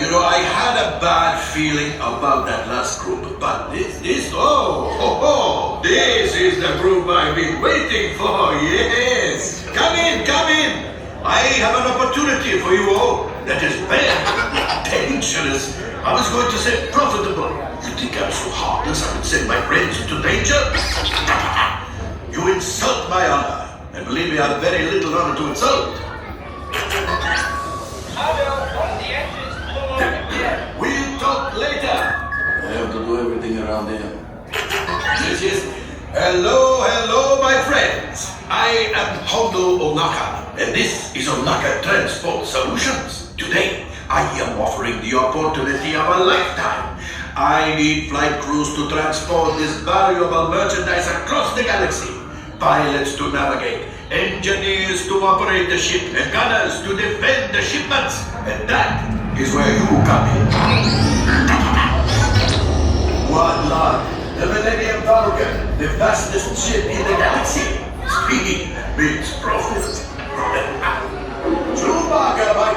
You know, I had a bad feeling about that last group, but this is the group I've been waiting for, yes! Come in! I have an opportunity for you all that is very dangerous. I was going to say profitable. You think I'm so heartless I would send my friends into danger? You insult my honor, and believe me, I have very little honor to insult. We'll talk later. I have to do everything around here. Yes. Hello, my friends. I am Hondo Onaka, and this is Onaka Transport Solutions. Today, I am offering the opportunity of a lifetime. I need flight crews to transport this valuable merchandise across the galaxy. Pilots to navigate, engineers to operate the ship, and gunners to defend the shipments. And that is where you come in. One luck. The Millennium Falcon, the fastest ship in the galaxy. Speed means profit. Chewbacca, my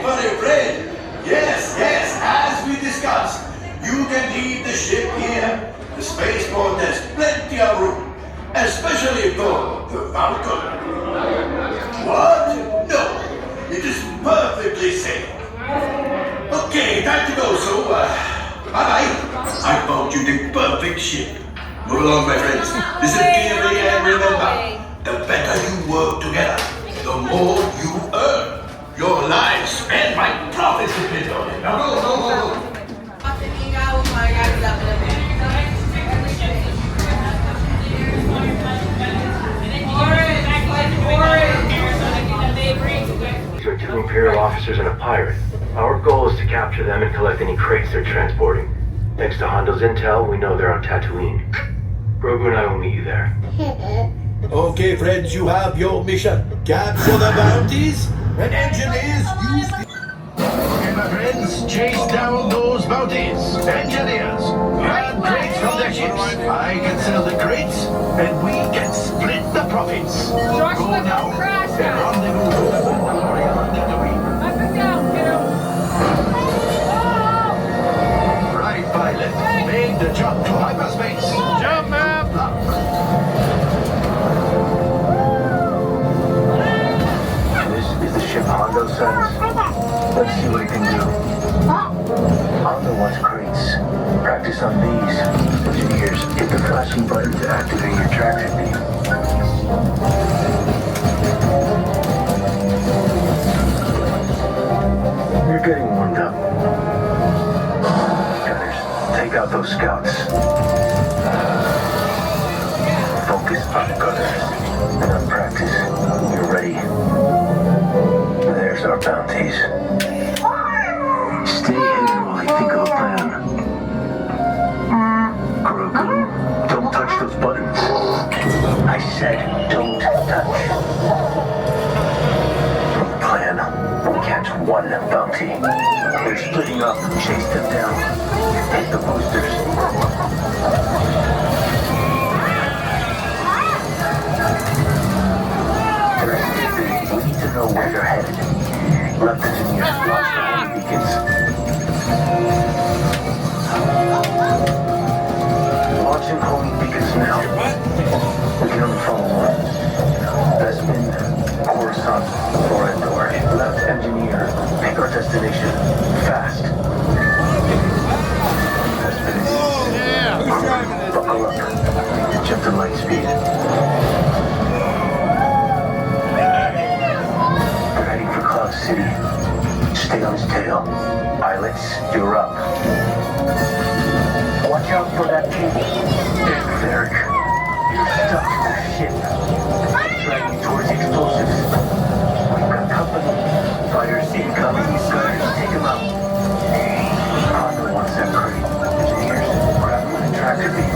funny friend. Yes, as we discussed, you can leave the ship here. The spaceport has plenty of room, especially for the Falcon. What? No, it is perfectly safe. Okay, time to go, so, bye-bye. I found you the perfect ship. Move along, my friends. Listen carefully and remember, the better you work together, the more you earn. Your lives and my profits depend on it. Now go. These are two Imperial officers and a pirate. Our goal is to capture them and collect any crates they're transporting. Thanks to Hondo's intel, we know they're on Tatooine. Grogu and I will meet you there. Okay, friends, you have your mission. Capture the bounties and engineers use the... Okay, my friends, chase down those bounties. Engineers, grab crates from their ships. I can sell the crates, and we can split the profits. Go now and rendezvous with the Mandalorian on Tatooine. Up and down, kiddo. Right, pilot. Make the jump to hyperspace. Jump, man. This is the ship Hondo sends. Let's see what he can do. Hondo wants crates. Practice on these. Engineers, hit the flashing button to activate your traction beam. You're getting warmed up. Gunners, take out those scouts. Focus on gunners. And on practice. You're ready. There's our bounties. Stay hidden while I think of a plan. Grogu, don't touch those buttons. I said don't touch. Plan. Catch one bounty. They're splitting up. Chase them down. Hit the boosters. We need to know where they're headed. Left engineers, launch the homing beacons. Launching homing beacons now. We can only follow one. Bespin, Coruscant, or Endor. Left engineer, pick our destination. Fast. Bespin is buckle up. Jump to light speed. City. Stay on his tail. Pilots, you're up. Watch out for that cable. There's Varric. You're stuck in the ship. Driving towards the explosives. We've got company. Fighters incoming. Gunners, take him out. Hondo wants that crate. Engineers, grab him with a tractor beam.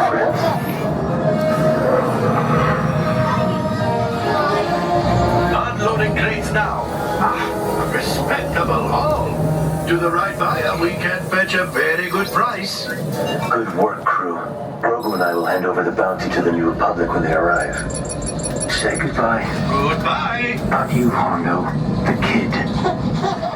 friends. Unloading crates now. Ah, respectable haul. To the right buyer, we can fetch a very good price. Good work, crew. Grogu and I will hand over the bounty to the New Republic when they arrive. Say goodbye. Goodbye. Not you, Hondo. The kid.